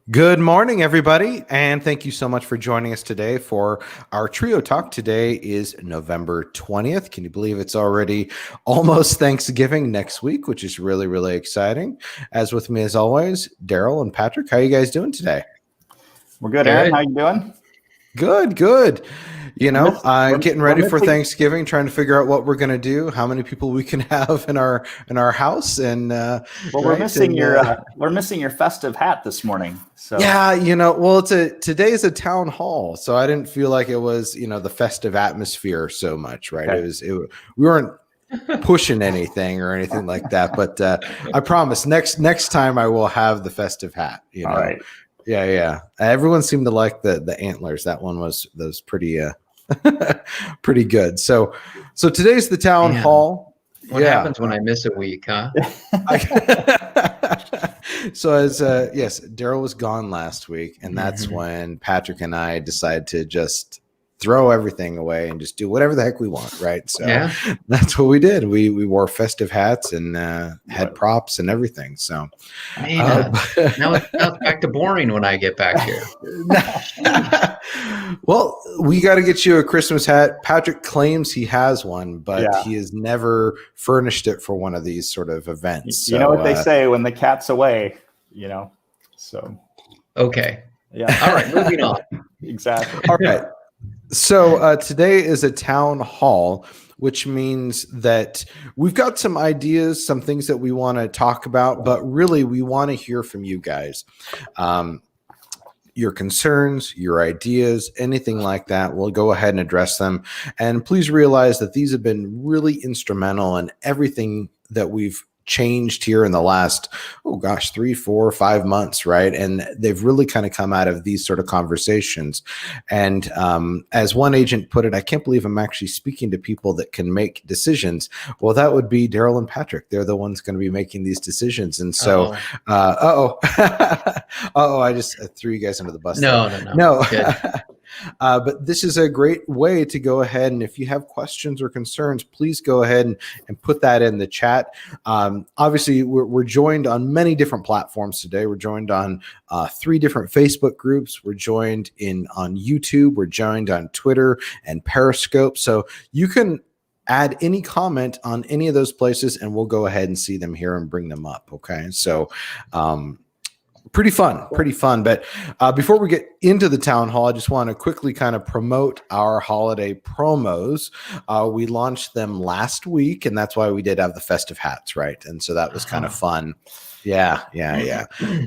Good morning, everybody, and thank you so much for joining us today for our Trio Talk. Today is November 20th. Can you believe it's already almost Thanksgiving next week, which is really, really exciting. As with me, as always, Daryl and Patrick. How are you guys doing today? We're good, Aaron. How you doing? Good, good. Getting ready for missing- Thanksgiving, trying to figure out what we're going to do, how many people we can have in our house, and we're missing your festive hat this morning. So yeah, today is a town hall, so I didn't feel like it was the festive atmosphere so much, right? Okay. We weren't pushing anything or anything like that, but I promise next time I will have the festive hat. All right. Yeah. Everyone seemed to like the antlers. That one was pretty pretty good. So today's the town hall. What happens when I miss a week, huh? So yes, Daryl was gone last week, and that's when Patrick and I decided to just throw everything away and just do whatever the heck we want, right? So that's what we did. We wore festive hats and had props and everything. So now it's back to boring when I get back here. Well, we got to get you a Christmas hat. Patrick claims he has one, but he has never furnished it for one of these sort of events. You know what they say, when the cat's away, so. Okay. Yeah. All right, moving on. Exactly. All right. So today is a town hall, which means that we've got some ideas, some things that we want to talk about, but really we want to hear from you guys. Your concerns, your ideas, anything like that, we'll go ahead and address them. And please realize that these have been really instrumental in everything that we've changed here in the last 3, 4, 5 months, right? And they've really kind of come out of these sort of conversations. And as one agent put it, I can't believe I'm actually speaking to people that can make decisions. Well, that would be Daryl and Patrick. They're the ones going to be making these decisions. And so I just threw you guys under the bus. No. But this is a great way to go ahead, and if you have questions or concerns, please go ahead and put that in the chat. Obviously, we're joined on many different platforms today. We're joined on 3 different Facebook groups. We're joined on YouTube. We're joined on Twitter and Periscope. So you can add any comment on any of those places, and we'll go ahead and see them here and bring them up. Okay, so pretty fun. But before we get into the town hall, I just want to quickly kind of promote our holiday promos. We launched them last week, and that's why we did have the festive hats, right? And so that was kind of fun. Yeah.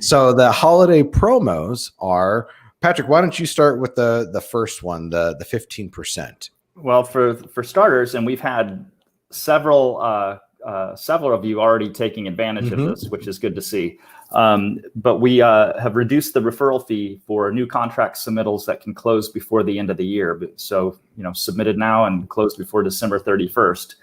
So the holiday promos are, Patrick, why don't you start with the first one, the 15%? Well, for starters, and we've had several of you already taking advantage of this, which is good to see. But we have reduced the referral fee for new contract submittals that can close before the end of the year. So, submitted now and closed before December 31st.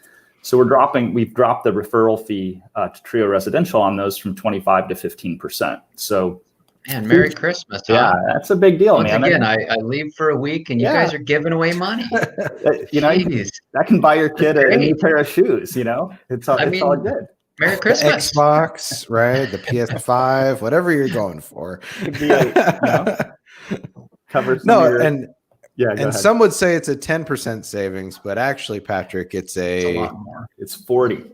So we've dropped the referral fee to Trio Residential on those from 25 to 15%. So, man, Merry Christmas. Yeah, that's a big deal, man. Again, I leave for a week and you guys are giving away money. That can buy your kid a new pair of shoes, it's all good. Merry Christmas. The Xbox, right? The PS5, whatever you're going for. Covers and some would say it's a 10% savings, but actually, Patrick, it's a lot more. It's 40.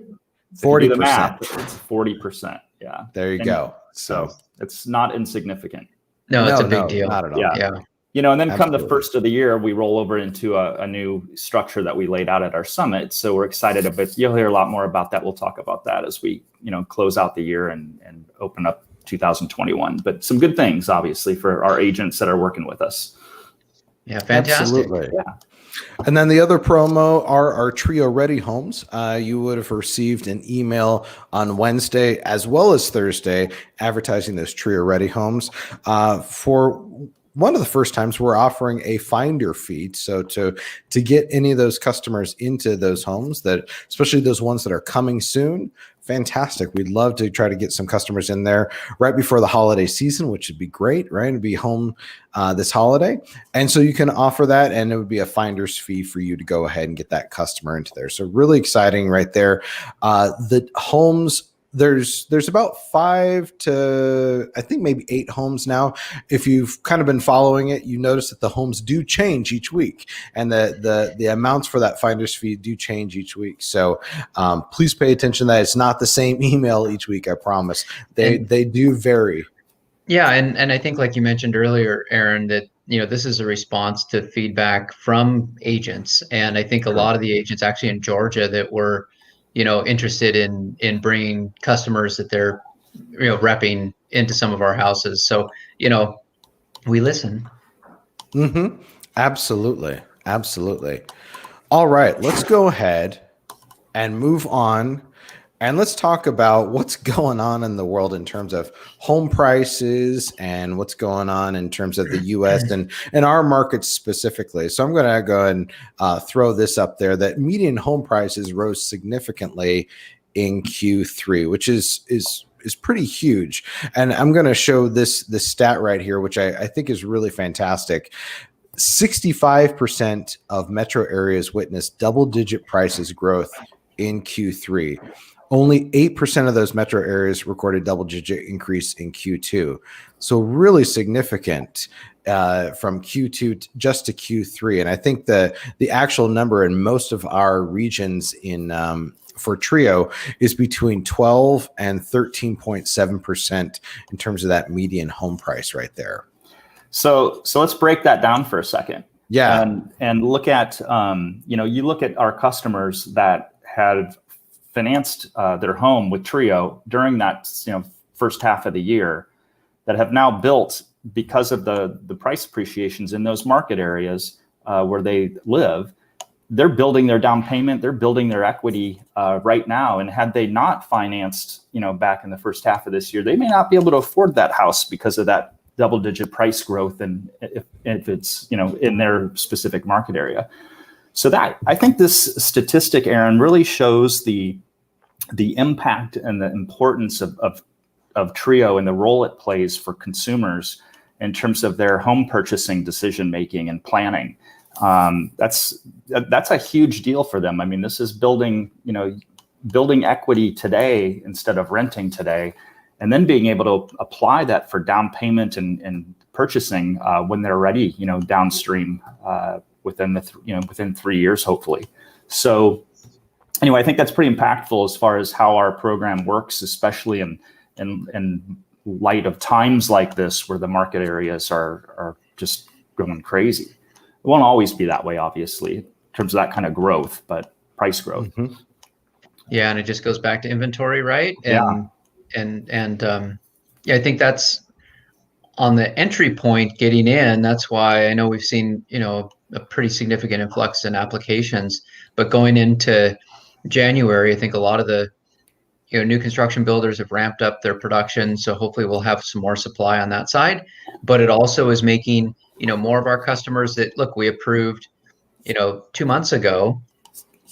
40%. It's 40%. Yeah. There you go. So it's not insignificant. No, it's a big deal. Not at all. Yeah. And then come the first of the year, we roll over into a new structure that we laid out at our summit. So we're excited about. You'll hear a lot more about that. We'll talk about that as we, close out the year and open up 2021. But some good things, obviously, for our agents that are working with us. Yeah, fantastic. Absolutely. Yeah. And then the other promo are our Trio Ready homes. You would have received an email on Wednesday as well as Thursday advertising those Trio Ready homes. For one of the first times, we're offering a finder fee. So to get any of those customers into those homes, that especially those ones that are coming soon, fantastic. We'd love to try to get some customers in there right before the holiday season, which would be great, right? It'd be home this holiday. And so you can offer that, and it would be a finder's fee for you to go ahead and get that customer into there. So really exciting right there. The homes there's about 5 to I think maybe 8 homes now. If you've kind of been following it, you notice that the homes do change each week, and the amounts for that finder's fee do change each week. So please pay attention that it's not the same email each week. I promise they do vary. Yeah, and I think, like you mentioned earlier, Aaron, that this is a response to feedback from agents, and I think a lot of the agents actually in Georgia that were interested in bringing customers that they're repping into some of our houses. So we listen. Mm-hmm. Absolutely. All right, let's go ahead and move on. And let's talk about what's going on in the world in terms of home prices and what's going on in terms of the U.S. and our markets specifically. So I'm going to go ahead and throw this up there, that median home prices rose significantly in Q3, which is pretty huge. And I'm going to show this stat right here, which I think is really fantastic. 65% of metro areas witnessed double-digit prices growth in Q3. Only 8% of those metro areas recorded double-digit increase in Q2. So really significant from Q2 just to Q3. And I think the actual number in most of our regions for Trio is between 12 and 13.7% in terms of that median home price right there. So let's break that down for a second. Yeah. And look at, you look at our customers that have financed their home with Trio during that first half of the year, that have now built, because of the price appreciations in those market areas where they live, they're building their down payment, they're building their equity right now. And had they not financed, back in the first half of this year, they may not be able to afford that house because of that double-digit price growth, and if it's in their specific market area. So that, I think this statistic, Aaron, really shows the impact and the importance of Trio and the role it plays for consumers in terms of their home purchasing decision making and planning. That's a huge deal for them. I mean, this is building equity today instead of renting today, and then being able to apply that for down payment and purchasing when they're ready, downstream within 3 years, hopefully. So anyway, I think that's pretty impactful as far as how our program works, especially in light of times like this where the market areas are just going crazy. It won't always be that way, obviously, in terms of that kind of growth, but price growth. Mm-hmm. Yeah, and it just goes back to inventory, right? And I think that's on the entry point getting in. That's why I know we've seen a pretty significant influx in applications, but going into January, I think a lot of the new construction builders have ramped up their production, so hopefully we'll have some more supply on that side. But it also is making more of our customers that, look, we approved 2 months ago.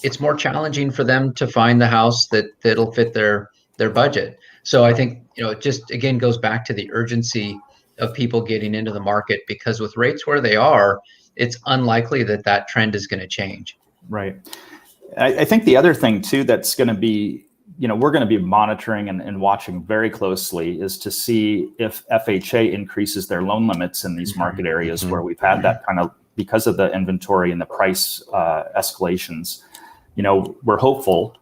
It's more challenging for them to find the house that'll fit their budget. So I think it just again goes back to the urgency of people getting into the market, because with rates where they are, it's unlikely that trend is going to change. Right. I think the other thing too that's going to be, we're going to be monitoring and watching very closely is to see if FHA increases their loan limits in these market areas where we've had that kind of, because of the inventory and the price escalations. We're hopeful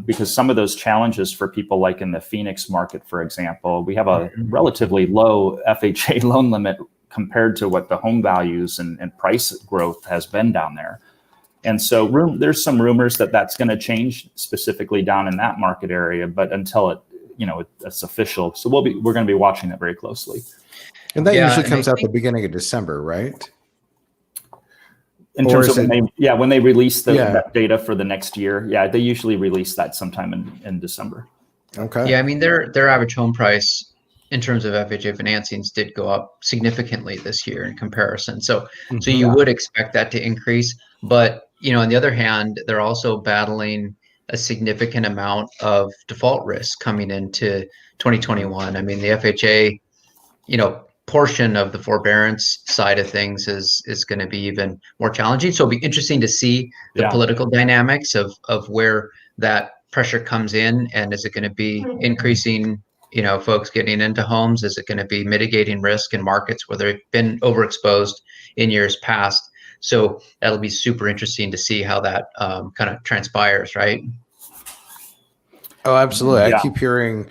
because some of those challenges for people like in the Phoenix market, for example, we have a relatively low FHA loan limit compared to what the home values and price growth has been down there. And so there's some rumors that that's going to change specifically down in that market area, but until it's official. So we're going to be watching that very closely. And that usually comes out the beginning of December, right? In terms of when they release that data for the next year. Yeah, they usually release that sometime in December. Okay. Yeah, I mean, their average home price in terms of FHA financings did go up significantly this year in comparison. So you would expect that to increase. But, on the other hand, they're also battling a significant amount of default risk coming into 2021. I mean, the FHA, portion of the forbearance side of things is going to be even more challenging. So it'll be interesting to see the political dynamics of where that pressure comes in, and is it going to be increasing, folks getting into homes? Is it going to be mitigating risk in markets where they've been overexposed in years past? So that'll be super interesting to see how that kind of transpires, right? Oh, absolutely. Yeah. I keep hearing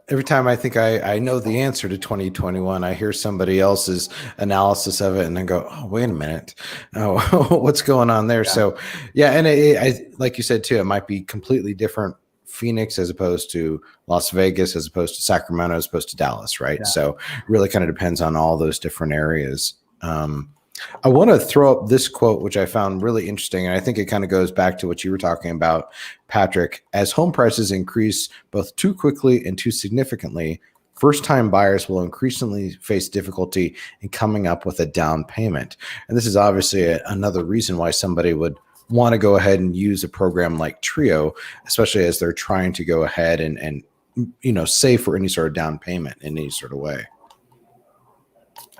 every time I think I know the answer to 2021, I hear somebody else's analysis of it and then go, oh, wait a minute. Oh, what's going on there? Yeah. So, yeah. And like you said, too, it might be completely different Phoenix as opposed to Las Vegas, as opposed to Sacramento, as opposed to Dallas, right? Yeah. So it really kind of depends on all those different areas. I want to throw up this quote, which I found really interesting. And I think it kind of goes back to what you were talking about, Patrick. As home prices increase both too quickly and too significantly, first-time buyers will increasingly face difficulty in coming up with a down payment. And this is obviously another reason why somebody would want to go ahead and use a program like Trio, especially as they're trying to go ahead and save for any sort of down payment in any sort of way.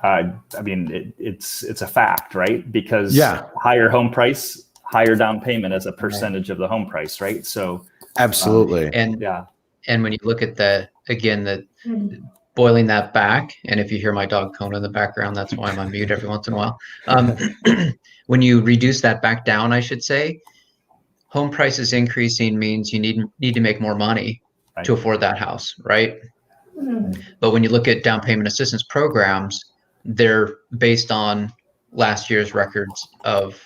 I mean, it's a fact, right? Because yeah, higher home price, higher down payment as a percentage of the home price, right? So absolutely. And when you look at the boiling that back, and if you hear my dog Kona in the background, that's why I'm on mute every once in a while. When you reduce that back down, I should say, home prices increasing means you need to make more money to afford that house, right? But when you look at down payment assistance programs, they're based on last year's records of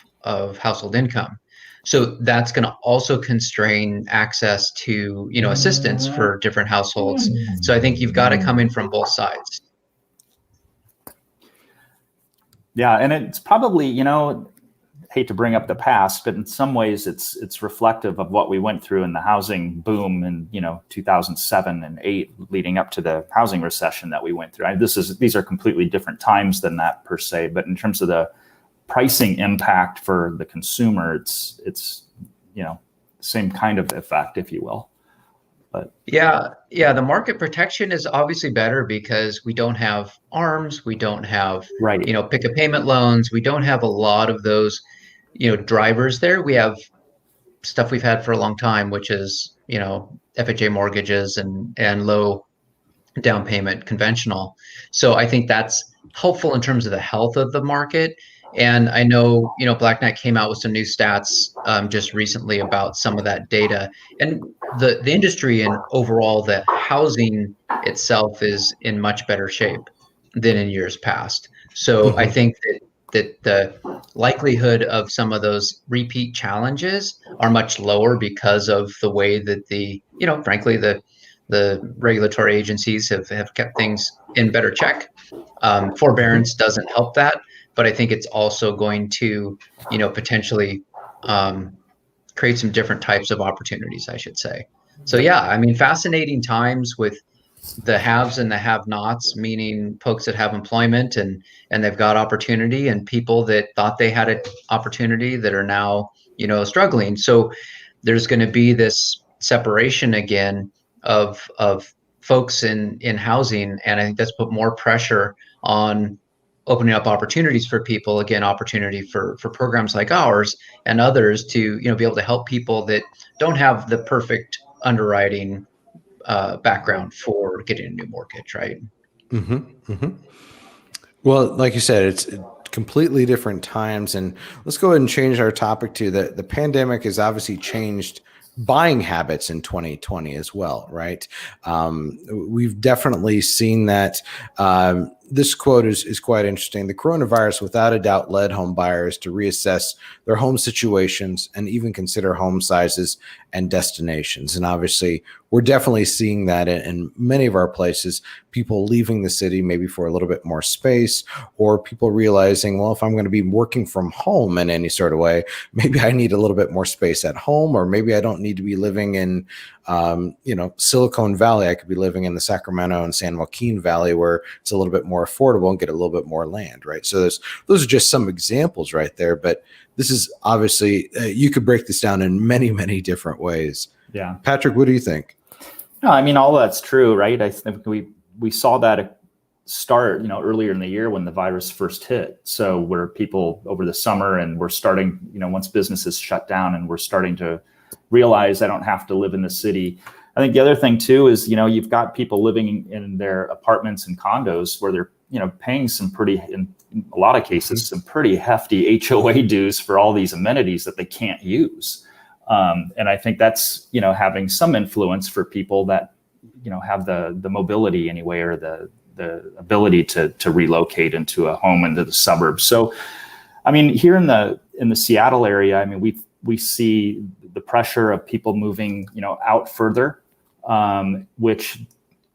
household income. So that's going to also constrain access to, assistance for different households. So I think you've got to come in from both sides. Yeah. And it's probably, hate to bring up the past, but in some ways it's reflective of what we went through in the housing boom in 2007 and 2008, leading up to the housing recession that we went through. These are completely different times than that per se, but in terms of the pricing impact for the consumer, it's same kind of effect, if you will. But yeah, the market protection is obviously better because we don't have ARMs, we don't have pick a payment loans, we don't have a lot of those drivers there. We have stuff we've had for a long time, which is FHA mortgages and low down payment conventional. So I think that's helpful in terms of the health of the market. And I know, Black Knight came out with some new stats just recently about some of that data. And the industry and overall, the housing itself is in much better shape than in years past. So I think that the likelihood of some of those repeat challenges are much lower because of the way that frankly, the regulatory agencies have kept things in better check. Forbearance doesn't help that. But I think it's also going to, potentially create some different types of opportunities, I should say. So, yeah, I mean, fascinating times with the haves and the have-nots, meaning folks that have employment and they've got opportunity, and people that thought they had an opportunity that are now, struggling. So there's going to be this separation again of folks in housing, and I think that's put more pressure on opening up opportunities for people, again, opportunity for programs like ours and others to, be able to help people that don't have the perfect underwriting background for getting a new mortgage, right? Well, like you said, it's completely different times. And let's go ahead and change our topic to the pandemic has obviously changed buying habits in 2020 as well, right? We've definitely seen that. This quote is quite interesting. The coronavirus, without a doubt, led home buyers to reassess their home situations and even consider home sizes and destinations. And obviously, we're definitely seeing that in many of our places, people leaving the city maybe for a little bit more space, or people realizing, well, if I'm going to be working from home in any sort of way, maybe I need a little bit more space at home, or maybe I don't need to be living in Silicon Valley. I could be living in the Sacramento and San Joaquin Valley, where it's a little bit more affordable and get a little bit more land, right? So those are just some examples right there. But this is obviously, you could break this down in many, many different ways. Yeah. Patrick, what do you think? No, I mean, all that's true, right? I think we saw that start, earlier in the year when the virus first hit. So where people over the summer, and we're starting, once businesses shut down and we're starting to realize I don't have to live in the city. I think the other thing too is, you've got people living in their apartments and condos where they're, paying some pretty, in a lot of cases, some pretty hefty HOA dues for all these amenities that they can't use. And I think that's, having some influence for people that, have the mobility anyway, or the ability to relocate into a home into the suburbs. So, I mean, here in the Seattle area, I mean, we see the pressure of people moving, out further, which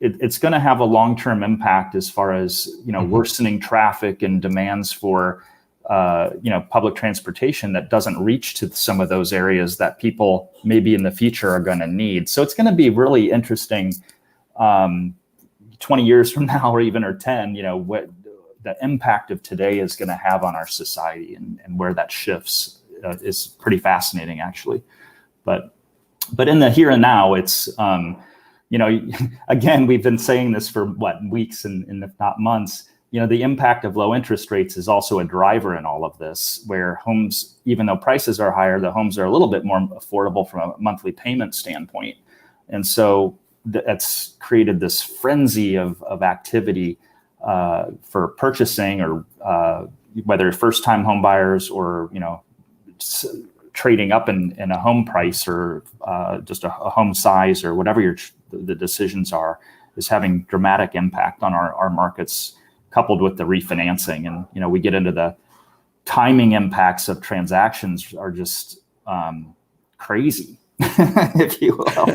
it's going to have a long-term impact as far as, worsening traffic and demands for, public transportation that doesn't reach to some of those areas that people maybe in the future are going to need. So it's going to be really interesting, 20 years from now, or 10, what the impact of today is going to have on our society, and where that shifts is pretty fascinating, actually. But in the here and now, it's, again, we've been saying this for weeks and if not months, the impact of low interest rates is also a driver in all of this, where homes, even though prices are higher, the homes are a little bit more affordable from a monthly payment standpoint. And so that's created this frenzy of activity for purchasing, or whether first-time home buyers, or, trading up in a home price, or just a home size, or whatever the decisions are, is having dramatic impact on our markets, coupled with the refinancing. And, we get into the timing impacts of transactions are just crazy, if you will.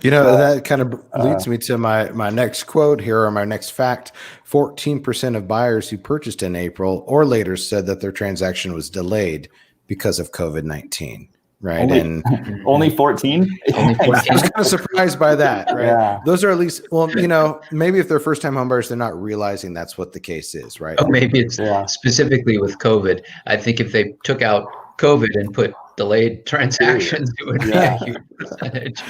That kind of leads me to my next quote here, or my next fact. 14% of buyers who purchased in April or later said that their transaction was delayed because of COVID-19. Right. Only 14? Only 14. I was kind of surprised by that. Right. Yeah. Those are at least, maybe if they're first time homebuyers, they're not realizing that's what the case is. Right. Oh, maybe it's specifically with COVID. I think if they took out COVID and put delayed transactions, it would be a huge percentage.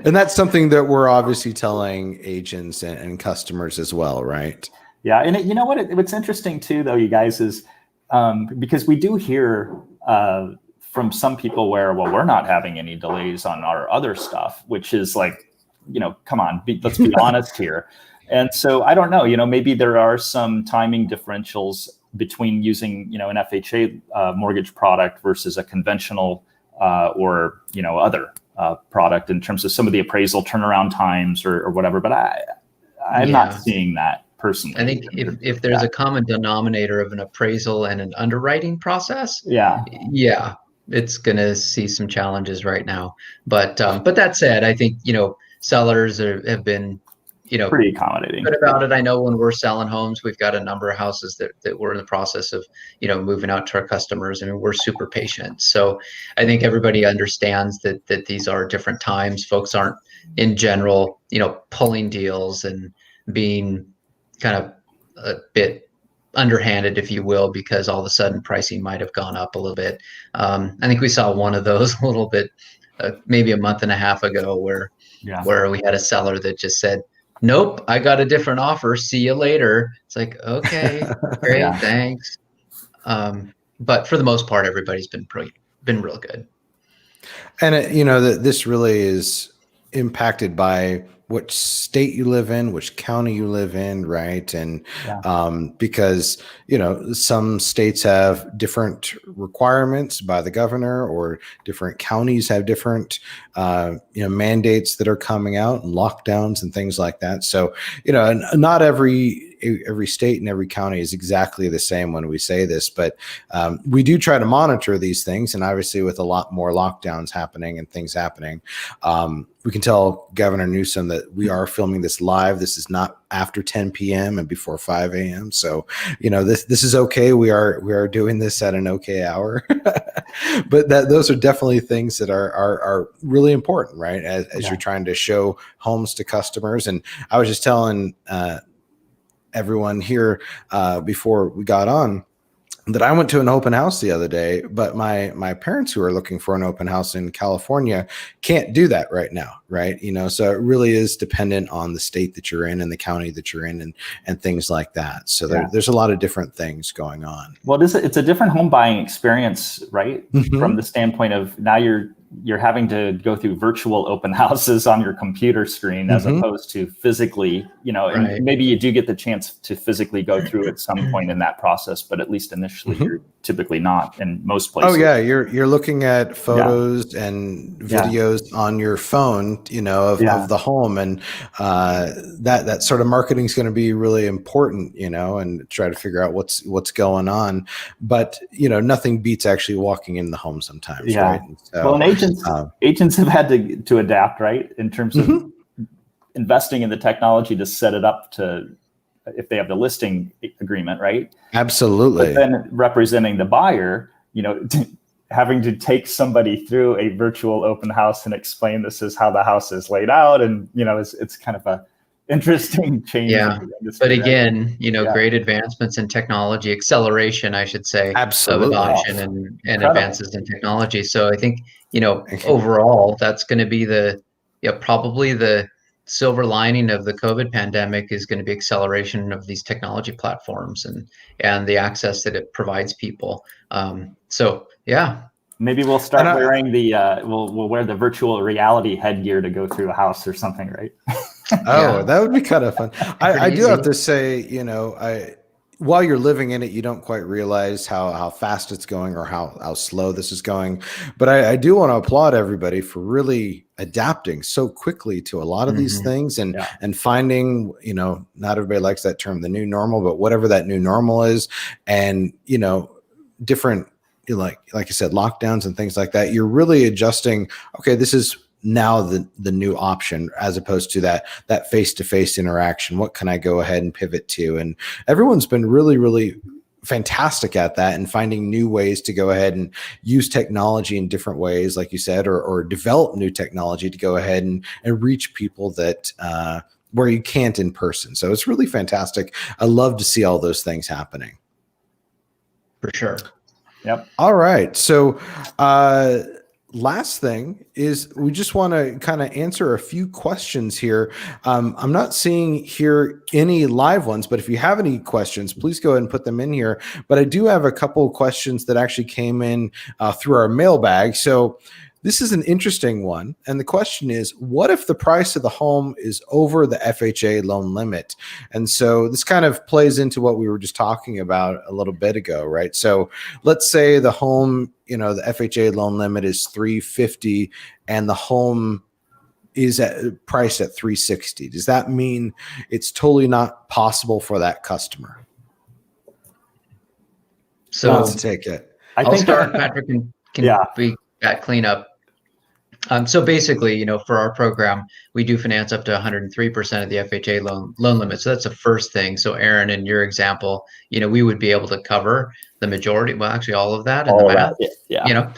And that's something that we're obviously telling agents and customers as well. Right. Yeah. And you know what? What's interesting too, though, you guys, is because we do hear, from some people where, well, we're not having any delays on our other stuff, which is like, come on, let's be honest here. And so I don't know, maybe there are some timing differentials between using, an FHA mortgage product versus a conventional or, other product, in terms of some of the appraisal turnaround times or whatever. But I'm not seeing that personally. I think if there's a common denominator of an appraisal and an underwriting process, it's going to see some challenges right now. But that said, I think, sellers have been, pretty accommodating. Good about it. I know when we're selling homes, we've got a number of houses that we're in the process of, moving out to our customers. I mean, we're super patient. So I think everybody understands that these are different times. Folks aren't in general, pulling deals and being kind of a bit underhanded, if you will, because all of a sudden pricing might have gone up a little bit. I think we saw one of those a little bit, maybe a month and a half ago, where we had a seller that just said, "Nope, I got a different offer. See you later." It's like, okay, great, thanks. But for the most part, everybody's been real good. And this really is impacted by which state you live in, which county you live in, right? And because, some states have different requirements by the governor, or different counties have different, mandates that are coming out, and lockdowns and things like that. So, not every state and every county is exactly the same when we say this, but we do try to monitor these things. And obviously with a lot more lockdowns happening and things happening, we can tell Governor Newsom that we are filming this live. This is not after 10 p.m. and before 5 a.m. So, this is okay. We are doing this at an okay hour, but those are definitely things that are really important, right? As you're trying to show homes to customers. And I was just telling everyone here before we got on that I went to an open house the other day, but my parents, who are looking for an open house in California, can't do that right now, right? So it really is dependent on the state that you're in and the county that you're in, and things like that. So there's a lot of different things going on. Well, it's a different home buying experience, right? Mm-hmm. From the standpoint of now you're you're having to go through virtual open houses on your computer screen as opposed to physically, and maybe you do get the chance to physically go through at some point in that process, but at least initially you're typically not in most places. Oh yeah, you're looking at photos and videos on your phone, of the home, and that sort of marketing is going to be really important, and try to figure out what's going on. But nothing beats actually walking in the home sometimes, right? And so, well, and agents have had to adapt, right, in terms of investing in the technology to set it up to, if they have the listing agreement, right? Absolutely. But then representing the buyer, having to take somebody through a virtual open house and explain this is how the house is laid out, and it's kind of a interesting change. Yeah, but again, great advancements in technology, acceleration, I should say, absolutely, of adoption and advances in technology. So I think overall, that's going to be probably the silver lining of the COVID pandemic is going to be acceleration of these technology platforms and the access that it provides people. So yeah. Maybe we'll start wearing we'll wear the virtual reality headgear to go through a house or something, right? That would be kind of fun. I do have to say, while you're living in it, you don't quite realize how fast it's going or how slow this is going. But I do want to applaud everybody for really adapting so quickly to a lot of these things and finding, not everybody likes that term, the new normal, but whatever that new normal is, and, different, like I said, lockdowns and things like that. You're really adjusting. Okay, this is now the new option, as opposed to that face-to-face interaction. What can I go ahead and pivot to? And everyone's been really, really fantastic at that, and finding new ways to go ahead and use technology in different ways, like you said, or develop new technology to go ahead and reach people that where you can't in person. So it's really fantastic. I love to see all those things happening. For sure. Yep. All right. So last thing is we just want to kind of answer a few questions here. I'm not seeing here any live ones, but if you have any questions, please go ahead and put them in here. But I do have a couple of questions that actually came in through our mailbag. So this is an interesting one. And the question is, what if the price of the home is over the FHA loan limit? And so this kind of plays into what we were just talking about a little bit ago, right? So let's say the home, the FHA loan limit is $350 and the home is priced at $360. Does that mean it's totally not possible for that customer? So wants to take it. I'll start. Patrick can be at cleanup. So basically, for our program, we do finance up to 103% of the FHA loan limit. So that's the first thing. So Aaron, in your example, we would be able to cover the majority, well, actually all of that in the math. Yeah.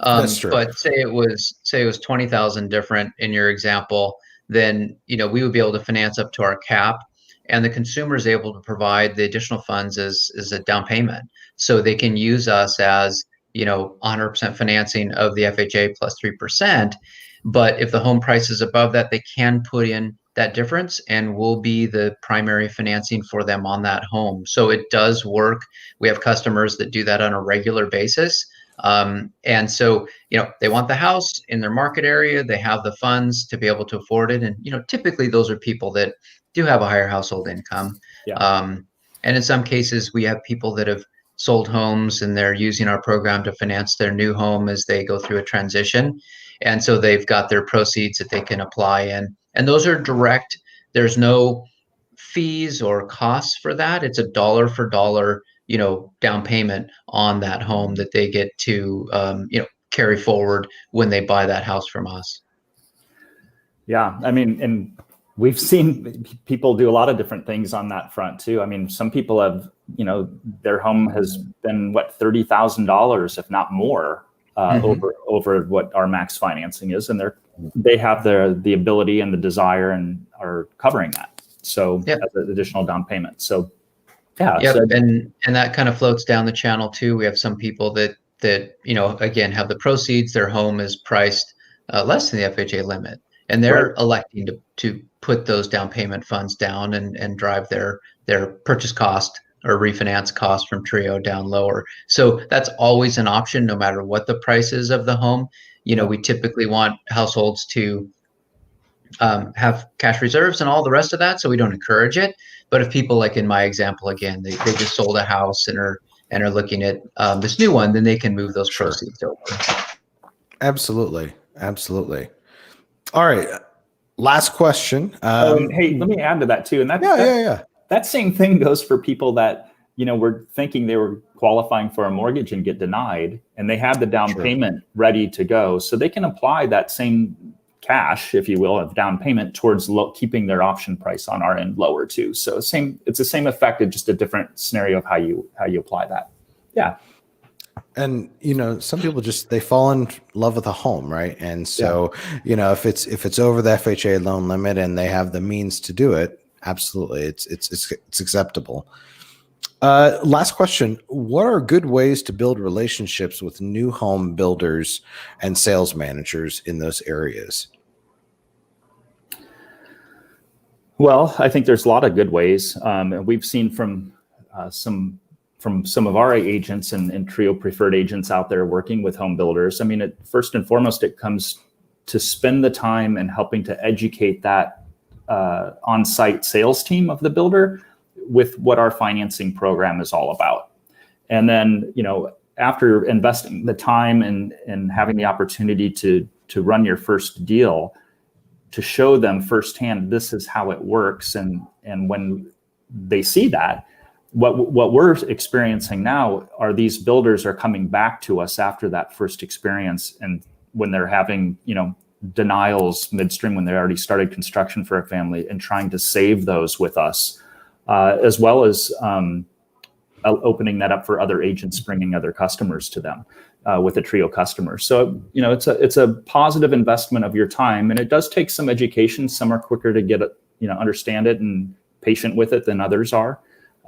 That's true. But say it was 20,000 different in your example, then we would be able to finance up to our cap, and the consumer is able to provide the additional funds as a down payment. So they can use us as 100% financing of the FHA plus 3%. But if the home price is above that, they can put in that difference and we'll be the primary financing for them on that home. So it does work. We have customers that do that on a regular basis. And so, they want the house in their market area. They have the funds to be able to afford it. And, typically those are people that do have a higher household income. And in some cases, we have people that have sold homes and they're using our program to finance their new home as they go through a transition. And so they've got their proceeds that they can apply in. And those are direct. There's no fees or costs for that. It's a dollar for dollar, down payment on that home that they get to, carry forward when they buy that house from us. Yeah. I mean, and we've seen people do a lot of different things on that front too. I mean, some people have, their home has been $30,000, if not more, over what our max financing is, and they have the ability and the desire and are covering that. So as an additional down payment. So and that kind of floats down the channel too. We have some people that again have the proceeds. Their home is priced less than the FHA limit, and they're electing to put those down payment funds down and drive their purchase cost or refinance cost from Trio down lower. So that's always an option, no matter what the price is of the home. we typically want households to have cash reserves and all the rest of that, so we don't encourage it. But if people, like in my example again, they just sold a house and are looking at this new one, then they can move those proceeds over. Absolutely. All right, last question. Hey, let me add to that too. And that same thing goes for people that were thinking they were qualifying for a mortgage and get denied, and they have the down payment ready to go, so they can apply that same cash, if you will, of down payment towards keeping their option price on our end lower too. So it's the same effect, just a different scenario of how you apply that. Yeah. And some people they fall in love with a home, right? And so if it's over the FHA loan limit and they have the means to do it, absolutely, it's acceptable. Last question: what are good ways to build relationships with new home builders and sales managers in those areas? Well, I think there's a lot of good ways. And we've seen from some of our agents and Trio preferred agents out there working with home builders. I mean, first and foremost, it comes to spend the time and helping to educate that on-site sales team of the builder with what our financing program is all about. And then, after investing the time and having the opportunity to run your first deal, to show them firsthand, this is how it works. And when they see that, what we're experiencing now are these builders are coming back to us after that first experience. And when they're having, denials midstream, when they already started construction for a family, and trying to save those with us, as well as opening that up for other agents, bringing other customers to them with a Trio customer. So, it's a positive investment of your time, and it does take some education. Some are quicker to get it, understand it and patient with it than others are.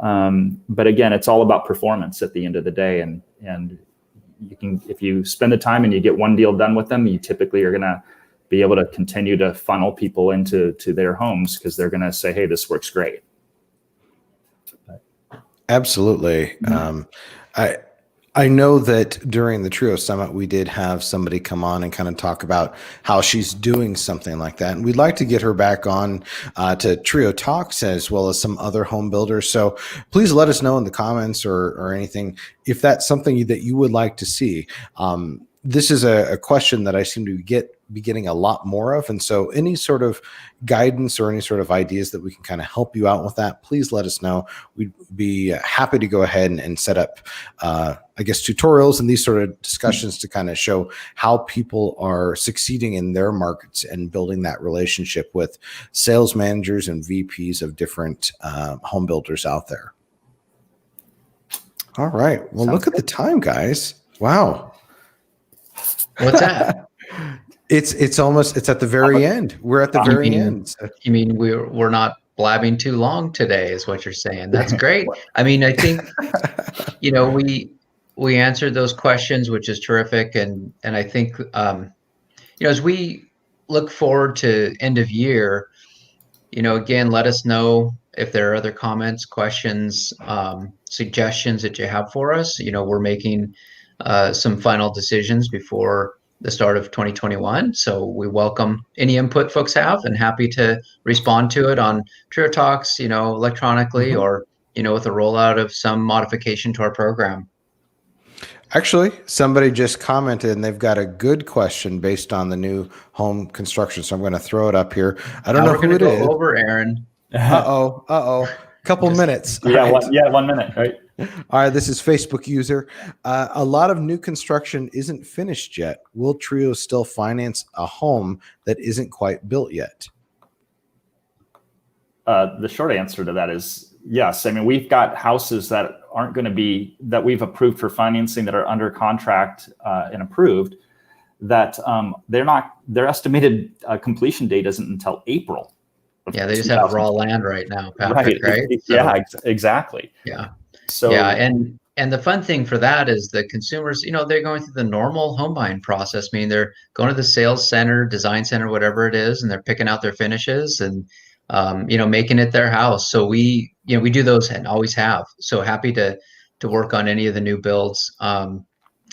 But again, it's all about performance at the end of the day. And you can, if you spend the time and you get one deal done with them, you typically are going to be able to continue to funnel people into their homes, because they're going to say, hey, this works great. Absolutely. I know that during the Trio Summit, we did have somebody come on and kind of talk about how she's doing something like that. And we'd like to get her back on to TrioTALKS, as well as some other home builders. So please let us know in the comments or anything if that's something that you would like to see. This is a question that I seem to be getting a lot more of. And so any sort of guidance or any sort of ideas that we can kind of help you out with that, please let us know. We'd be happy to go ahead and set up, tutorials and these sort of discussions to kind of show how people are succeeding in their markets and building that relationship with sales managers and VPs of different home builders out there. All right. Well, look at the time, guys. Wow. What's that? It's at the very end. We're at the very end. You mean we're not blabbing too long today, is what you're saying? That's great. I mean, I think we answered those questions, which is terrific, and I think as we look forward to end of year, again, let us know if there are other comments, questions, suggestions that you have for us. We're making some final decisions before the start of 2021. So we welcome any input folks have, and happy to respond to it on TrioTALKS, electronically, or, with a rollout of some modification to our program. Actually, somebody just commented and they've got a good question based on the new home construction. So I'm going to throw it up here. I don't know who it is. Over, Aaron. Couple minutes. Yeah, right. 1 minute, right? All right, this is Facebook user. A lot of new construction isn't finished yet. Will Trio still finance a home that isn't quite built yet? The short answer to that is yes. I mean, we've got houses that aren't going to be, that we've approved for financing, that are under contract and approved, that their estimated completion date isn't until April. Yeah, they just have raw land right now, Patrick, right? So, yeah, exactly. Yeah. So yeah, and the fun thing for that is the consumers, they're going through the normal home buying process. I mean, they're going to the sales center, design center, whatever it is, and they're picking out their finishes and making it their house. So we do those and always have. So happy to work on any of the new builds and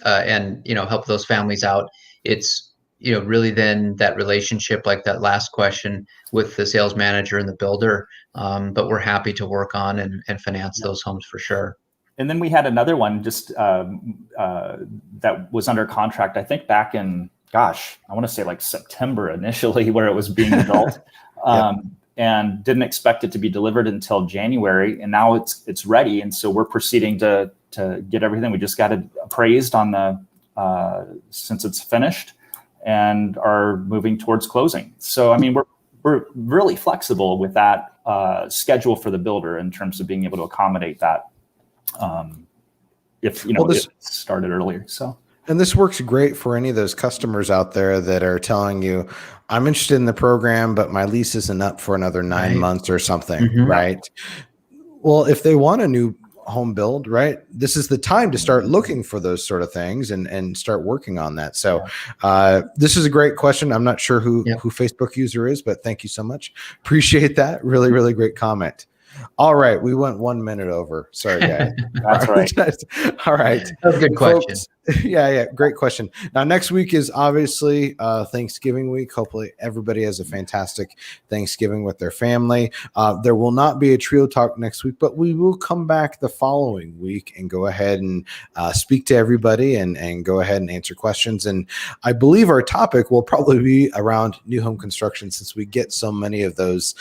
help those families out. It's really then that relationship, like that last question with the sales manager and the builder. But we're happy to work on and finance those homes for sure. And then we had another one just that was under contract, I think back in, gosh, I want to say like September initially, where it was being built. And didn't expect it to be delivered until January, and now it's ready. And so we're proceeding to get everything. We just got it appraised on the since it's finished, and are moving towards closing. So I mean, we're really flexible with that schedule for the builder in terms of being able to accommodate that if if it started earlier. So. And this works great for any of those customers out there that are telling you, I'm interested in the program, but my lease isn't up for another 9 months or something, right? Well, if they want a new home build, right, this is the time to start looking for those sort of things and start working on that. So this is a great question. I'm not sure who Facebook user is, but thank you so much. Appreciate that. Really, really great comment. All right. We went 1 minute over. Sorry, guys. That's right. All right. That's a good question. Folks, yeah. Great question. Now, next week is obviously Thanksgiving week. Hopefully everybody has a fantastic Thanksgiving with their family. There will not be a Trio Talk next week, but we will come back the following week and go ahead and speak to everybody and go ahead and answer questions. And I believe our topic will probably be around new home construction, since we get so many of those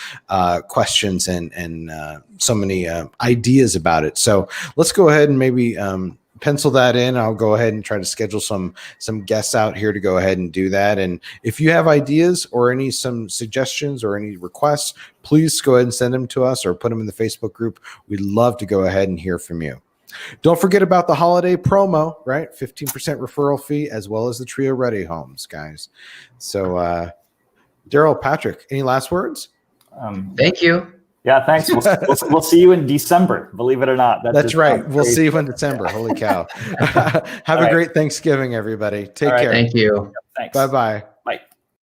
questions and so many ideas about it. So let's go ahead and maybe pencil that in. I'll go ahead and try to schedule some guests out here to go ahead and do that. And if you have ideas or some suggestions or any requests, please go ahead and send them to us or put them in the Facebook group. We'd love to go ahead and hear from you. Don't forget about the holiday promo, right? 15% referral fee, as well as the Trio Ready homes, guys. So Daryl, Patrick, any last words? Thank you. Yeah, thanks. We'll see you in December, believe it or not. That's right. We'll see you in December. Holy cow. Have a great Thanksgiving, everybody. Take care. Thank you. Thanks. Bye-bye.